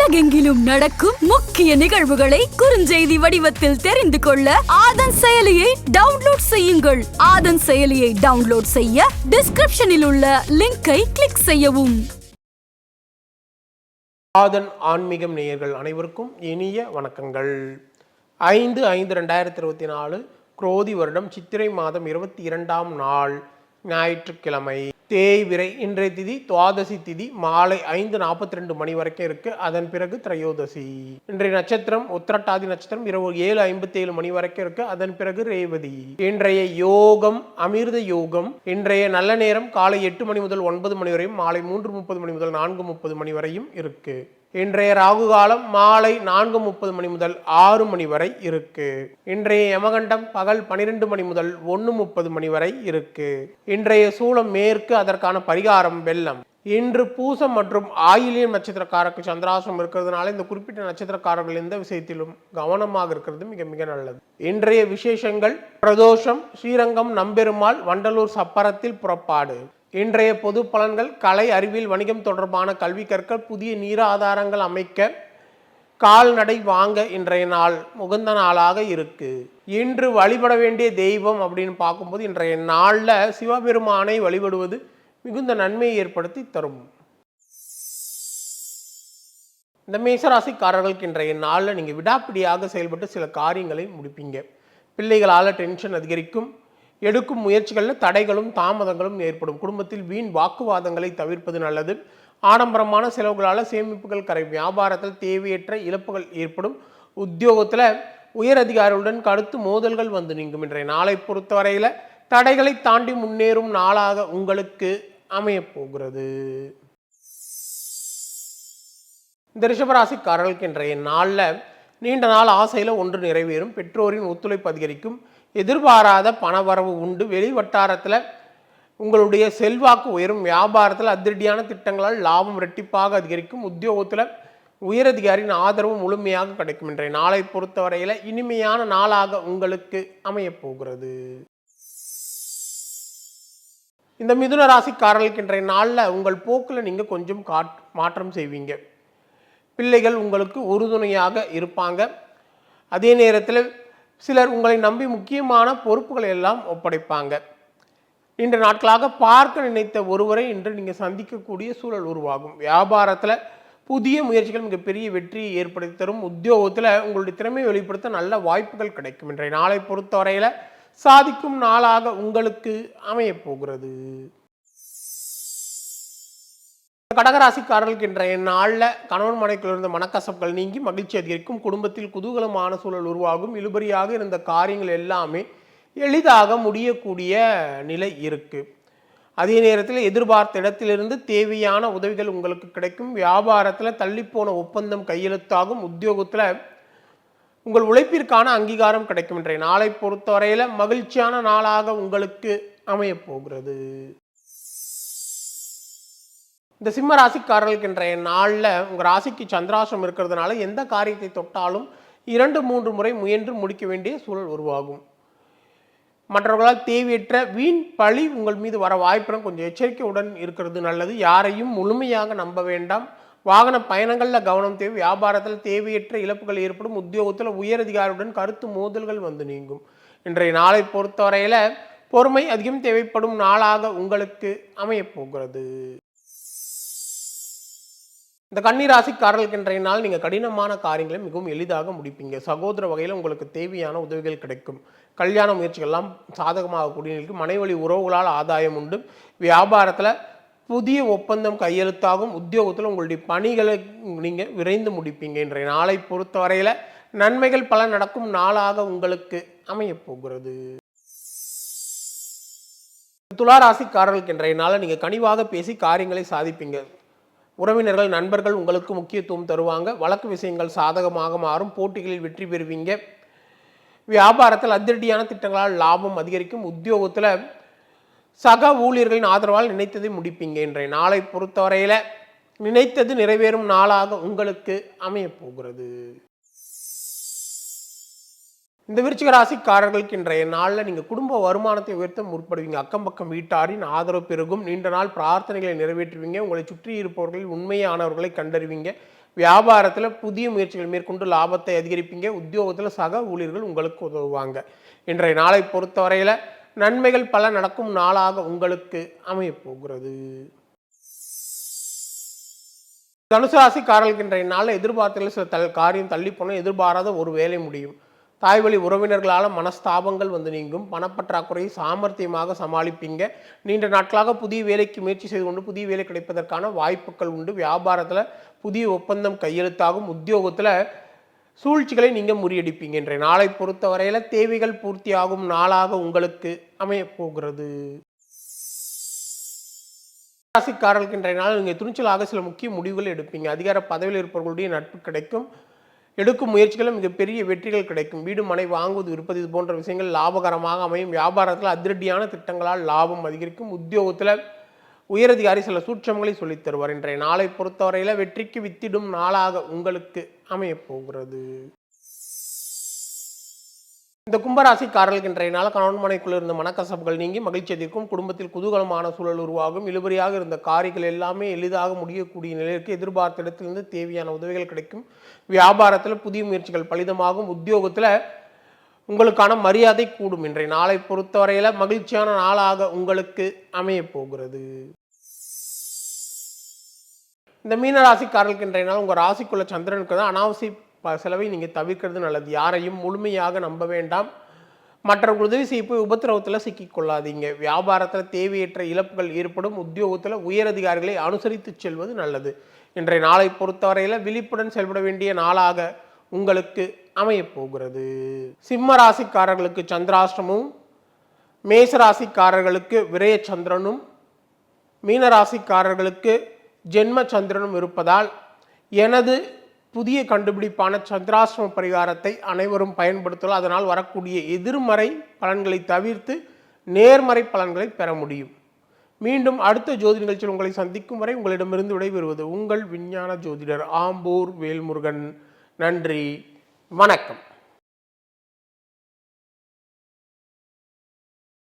உலகெங்கிலும் நடக்கும் முக்கிய நிகழ்வுகளை குறுஞ்செய்தி வடிவத்தில் தெரிந்து கொள்ள ஆதன் செயலியை டவுன்லோட் செய்யுங்கள். ஆதன் செயலியை டவுன்லோட் செய்ய டிஸ்கிரிப்ஷனில் உள்ள லிங்கை கிளிக் செய்யவும். ஆதன் ஆன்மீகம் நேயர்கள் அனைவருக்கும் இனிய வணக்கங்கள். 5/5/2024 குரோதி வருடம் சித்திரை மாதம் 22ஆம் நாள் ஞாயிற்றுக்கிழமை. தேய்விரை. இன்றைய திதி துவாதசி திதி மாலை 5:42 மணி வரைக்கும் இருக்கு. அதன் பிறகு திரையோதசி. இன்றைய நட்சத்திரம் உத்திரட்டாதி நட்சத்திரம் இரவு 7:57 மணி வரைக்கும் இருக்கு. அதன் பிறகு ரேவதி. இன்றைய யோகம் அமிர்த யோகம். இன்றைய நல்ல நேரம் காலை 8 மணி முதல் 9 மணி வரையும், மாலை 3:30 மணி முதல் 4:30 மணி வரையும் இருக்கு. இன்றைய ராகு காலம் மாலை 4:30 மணி முதல் 6 மணி வரை இருக்கு. இன்றைய யமகண்டம் பகல் 12 மணி முதல் 1:30 மணி வரை இருக்கு. இன்றைய சூலம் மேற்கு. அதற்கான பரிகாரம் வெள்ளம். இன்று பூசம் மற்றும் ஆயிலியம் நட்சத்திரக்காரருக்கு சந்திராசிரமம் இருக்கிறதுனால இந்த குறிப்பிட்ட நட்சத்திரக்காரர்கள் எந்த விஷயத்திலும் கவனமாக இருக்கிறது மிக மிக நல்லது. இன்றைய விசேஷங்கள்: பிரதோஷம், ஸ்ரீரங்கம் நம்பெருமாள் வண்டலூர் சப்பரத்தில் புறப்பாடு. இன்றைய பொது பலன்கள்: கலை, அறிவியல், வணிகம் தொடர்பான கல்வி கற்க, புதிய நீர ஆதாரங்கள் அமைக்க, கால்நடை வாங்க இன்றைய நாள் உகந்த நாளாக இருக்கு. இன்று வழிபட வேண்டிய தெய்வம் அப்படின்னு பார்க்கும்போது இன்றைய நாளில் சிவபெருமானை வழிபடுவது மிகுந்த நன்மையை ஏற்படுத்தி தரும். இந்த மேசராசிக்காரர்களுக்கு இன்றைய நாளில் நீங்கள் விடாப்பிடியாக செயல்பட்டு சில காரியங்களை முடிப்பீங்க. பிள்ளைகளால் டென்ஷன் அதிகரிக்கும். எடுக்கும் முயற்சிகளில் தடைகளும் தாமதங்களும் ஏற்படும். குடும்பத்தில் வீண் வாக்குவாதங்களை தவிர்ப்பது நல்லது. ஆடம்பரமான செலவுகளால் சேமிப்புகள் கரையும். வியாபாரத்தில் தேவையற்ற இழப்புகள் ஏற்படும். உத்தியோகத்தில் உயர் அதிகாரிகளுடன் கருத்து மோதல்கள் வந்து நீங்கும். இன்றைய நாளை பொறுத்தவரையில் தடைகளை தாண்டி முன்னேறும் நாளாக உங்களுக்கு அமையப்போகிறது. இந்த ரிஷபராசிக்காரர்களுக்கு இன்றைய நாளில் நீண்ட நாள் ஆசையில் ஒன்று நிறைவேறும். பெற்றோரின் ஒத்துழைப்பு அதிகரிக்கும். எதிர்பாராத பணவரவு உண்டு. வெளிவட்டாரத்தில் உங்களுடைய செல்வாக்கு உயரும். வியாபாரத்தில் அதிரடியான திட்டங்களால் லாபம் இரட்டிப்பாக அதிகரிக்கும். உத்தியோகத்தில் உயரதிகாரியின் ஆதரவு முழுமையாக கிடைக்கும். இன்றைய நாளை பொறுத்தவரையில் இனிமையான நாளாக உங்களுக்கு அமையப்போகிறது. இந்த மிதுன ராசிக்காரர்களுக்கு இன்றைய நாளில் உங்கள் போக்கில் நீங்கள் கொஞ்சம் மாற்றம் செய்வீங்க. பிள்ளைகள் உங்களுக்கு உறுதுணையாக இருப்பாங்க. அதே நேரத்தில் சிலர் உங்களை நம்பி முக்கியமான பொறுப்புகளை எல்லாம் ஒப்படைப்பாங்க. இன்று நாட்களாக பார்க்க நினைத்த ஒருவரை இன்று நீங்கள் சந்திக்கக்கூடிய சூழல் உருவாகும். வியாபாரத்தில் புதிய முயற்சிகள் மிகப்பெரிய வெற்றியை ஏற்படுத்தி தரும். உத்தியோகத்தில் உங்களுடைய திறமையை வெளிப்படுத்த நல்ல வாய்ப்புகள் கிடைக்கும். இன்றைய நாளை பொறுத்தவரையில் சாதிக்கும் நாளாக உங்களுக்கு அமையப்போகிறது. கடகராசிக்காரர்களுக்கு இன்றைய நாளில் கணவன் மனைவிக்குள் இருந்த மனக்கசப்புகள் நீங்கி மகிழ்ச்சி அதிகரிக்கும். குடும்பத்தில் குதூகலமான சூழல் உருவாகும். இழுபறியாக இருந்த காரியங்கள் எல்லாமே எளிதாக முடியக்கூடிய நிலை இருக்கு. அதே நேரத்தில் எதிர்பார்த்த இடத்திலிருந்து தேவையான உதவிகள் உங்களுக்கு கிடைக்கும். வியாபாரத்தில் தள்ளிப்போன ஒப்பந்தம் கையெழுத்தாகும். உத்தியோகத்தில் உங்கள் உழைப்பிற்கான அங்கீகாரம் கிடைக்கும். இன்றைய நாளை பொறுத்தவரையில் மகிழ்ச்சியான நாளாக உங்களுக்கு அமையப்போகிறது. இந்த சிம்ம ராசிக்காரர்களுக்கு இன்றைய நாளில் உங்கள் ராசிக்கு சந்திராசிரமம் இருக்கிறதுனால எந்த காரியத்தை தொட்டாலும் 2-3 முறை முயன்று முடிக்க வேண்டிய சூழல் உருவாகும். மற்றவர்களால் தேவையற்ற வீண் பழி உங்கள் மீது வர வாய்ப்புடன் கொஞ்சம் எச்சரிக்கையுடன் இருக்கிறது நல்லது. யாரையும் முழுமையாக நம்ப வேண்டாம். வாகன பயணங்களில் கவனம் தேவை. வியாபாரத்தில் தேவையற்ற இழப்புகள் ஏற்படும். உத்தியோகத்தில் உயரதிகாரியுடன் கருத்து மோதல்கள் வந்து நீங்கும். இன்றைய நாளை பொறுத்தவரையில் பொறுமை அதிகம் தேவைப்படும் நாளாக உங்களுக்கு அமையப்போகிறது. இந்த கன்னிராசிக்காரர்களுக்கு இன்றைய நாள் நீங்கள் கடினமான காரியங்களை மிகவும் எளிதாக முடிப்பீங்க. சகோதர வகையில் உங்களுக்கு தேவையான உதவிகள் கிடைக்கும். கல்யாண முயற்சிகள்லாம் சாதகமாகக்கூடிய நிலைக்கு. மனைவழி உறவுகளால் ஆதாயம் உண்டு. வியாபாரத்தில் புதிய ஒப்பந்தம் கையெழுத்தாகும். உத்தியோகத்தில் உங்களுடைய பணிகளை நீங்கள் விரைந்து முடிப்பீங்க. இன்றைய நாளை பொறுத்தவரையில் நன்மைகள் பல நடக்கும் நாளாக உங்களுக்கு அமையப்போகிறது. துளாராசிக்காரர்களுக்கு இன்றைய நாளில் நீங்கள் கனிவாக பேசி காரியங்களை சாதிப்பீங்க. உறவினர்கள் நண்பர்கள் உங்களுக்கு முக்கியத்துவம் தருவாங்க. வழக்கு விஷயங்கள் சாதகமாக மாறும். போட்டிகளில் வெற்றி பெறுவீங்க. வியாபாரத்தில் அதிரடியான திட்டங்களால் லாபம் அதிகரிக்கும். உத்தியோகத்தில் சக ஊழியர்களின் ஆதரவால் நினைத்ததை முடிப்பீங்க. இன்றைய நாளை பொறுத்தவரையில் நினைத்தது நிறைவேறும் நாளாக உங்களுக்கு அமையப்போகிறது. இந்த விருச்சிக ராசிக்காரர்களுக்கு இன்றைய நாளில் நீங்கள் குடும்ப வருமானத்தை உயர்த்த முற்படுவீங்க. அக்கம் பக்கம் வீட்டாரின் ஆதரவு பெருகும். நீண்ட நாள் பிரார்த்தனைகளை நிறைவேற்றுவீங்க. உங்களை சுற்றி இருப்பவர்களில் உண்மையானவர்களை கண்டறிவீங்க. வியாபாரத்தில் புதிய முயற்சிகள் மேற்கொண்டு லாபத்தை அதிகரிப்பீங்க. உத்தியோகத்தில் சக ஊழியர்கள் உங்களுக்கு உதவுவாங்க. இன்றைய நாளை பொறுத்தவரையில் நன்மைகள் பல நடக்கும் நாளாக உங்களுக்கு அமையப் போகிறது. தனுசு ராசிக்காரர்களுக்கு இன்றைய நாளில் எதிர்பார்த்ததில் சில காரியம் தள்ளி போன எதிர்பாராத ஒரு வேலை முடியும். தாய் வழி உறவினர்களால் மனஸ்தாபங்கள் வந்து நீங்கும். பணப்பற்றாக்குறையை சாமர்த்தியமாக சமாளிப்பீங்க. நீண்ட நாட்களாக புதிய வேலைக்கு முயற்சி செய்து கொண்டு புதிய வேலை கிடைப்பதற்கான வாய்ப்புகள் உண்டு. வியாபாரத்தில் புதிய ஒப்பந்தம் கையெழுத்தாகும். உத்தியோகத்தில் சூழ்ச்சிகளை நீங்கள் முறியடிப்பீங்க. இன்றைய நாளை பொறுத்தவரையில் தேவைகள் பூர்த்தியாகும் நாளாக உங்களுக்கு அமையப் போகிறது. ராசிக்காரர்களுக்கு இன்றைய நாள் நீங்கள் துணிச்சலாக சில முக்கிய முடிவுகள் எடுப்பீங்க. அதிகார பதவியில் இருப்பவர்களுடைய நட்பு கிடைக்கும். எடுக்கும் முயற்சிகளும் மிகப்பெரிய வெற்றிகள் கிடைக்கும். வீடு மனை வாங்குவது விற்பது இது போன்ற விஷயங்கள் லாபகரமாக அமையும். வியாபாரத்தில் அதிரடியான திட்டங்களால் லாபம் அதிகரிக்கும். உத்தியோகத்தில் உயரதிகாரி சில சூட்சங்களை சொல்லித் தருவார். இன்றைய நாளை பொறுத்தவரையில் வெற்றிக்கு வித்திடும் நாளாக உங்களுக்கு அமையப் போகிறது. இந்த கும்பராசிக்காரர்களுக்கு இன்றைய நாள் கணவன் மனைக்குள்ள இருந்த மனக்கசப்புகள் நீங்கி மகிழ்ச்சி அதிகம். குடும்பத்தில் குதூகலமான சூழல் உருவாகும். இழுபறியாக இருந்த காரியங்கள் எல்லாமே எளிதாக முடியக்கூடிய நிலைக்கு எதிர்பார்த்த இடத்திலிருந்து தேவையான உதவிகள் கிடைக்கும். வியாபாரத்தில் புதிய முயற்சிகள் பலிதமாகும். உத்தியோகத்தில் உங்களுக்கான மரியாதை கூடும். இன்றைய நாளை பொறுத்தவரையில் மகிழ்ச்சியான நாளாக உங்களுக்கு அமையப் போகிறது. இந்த மீனராசிக்காரர்களுக்கு இன்றைய நாள் உங்கள் ராசிக்குள்ள சந்திரனுக்கு தான் அனாவசிய செலவை நீங்கள் தவிர்க்கிறது நல்லது. யாரையும் முழுமையாக நம்ப வேண்டாம். மற்றவர்கள் உதவி செய்ய போய் உபத்திரவத்தில் சிக்கிக்கொள்ளாதீங்க. வியாபாரத்தில் தேவையற்ற இழப்புகள் ஏற்படும். உத்தியோகத்தில் உயரதிகாரிகளை அனுசரித்து செல்வது நல்லது. இன்றைய நாளை பொறுத்தவரையில் விழிப்புடன் செயல்பட வேண்டிய நாளாக உங்களுக்கு அமையப் போகிறது. சிம்ம ராசிக்காரர்களுக்கு சந்திராஷ்டமும், மேசராசிக்காரர்களுக்கு விரய சந்திரனும், மீனராசிக்காரர்களுக்கு ஜென்ம சந்திரனும் இருப்பதால் எனது புதிய கண்டுபிடிப்பான சந்திராஷ்டம பரிகாரத்தை அனைவரும் பயன்படுத்தலாம். அதனால் வரக்கூடிய எதிர்மறை பலன்களை தவிர்த்து நேர்மறை பலன்களை பெற முடியும். மீண்டும் அடுத்த ஜோதி நிகழ்ச்சியில் உங்களை சந்திக்கும் வரை உங்களிடமிருந்து விடைபெறுவது உங்கள் விஞ்ஞான ஜோதிடர் ஆம்பூர் வேல்முருகன். நன்றி, வணக்கம்.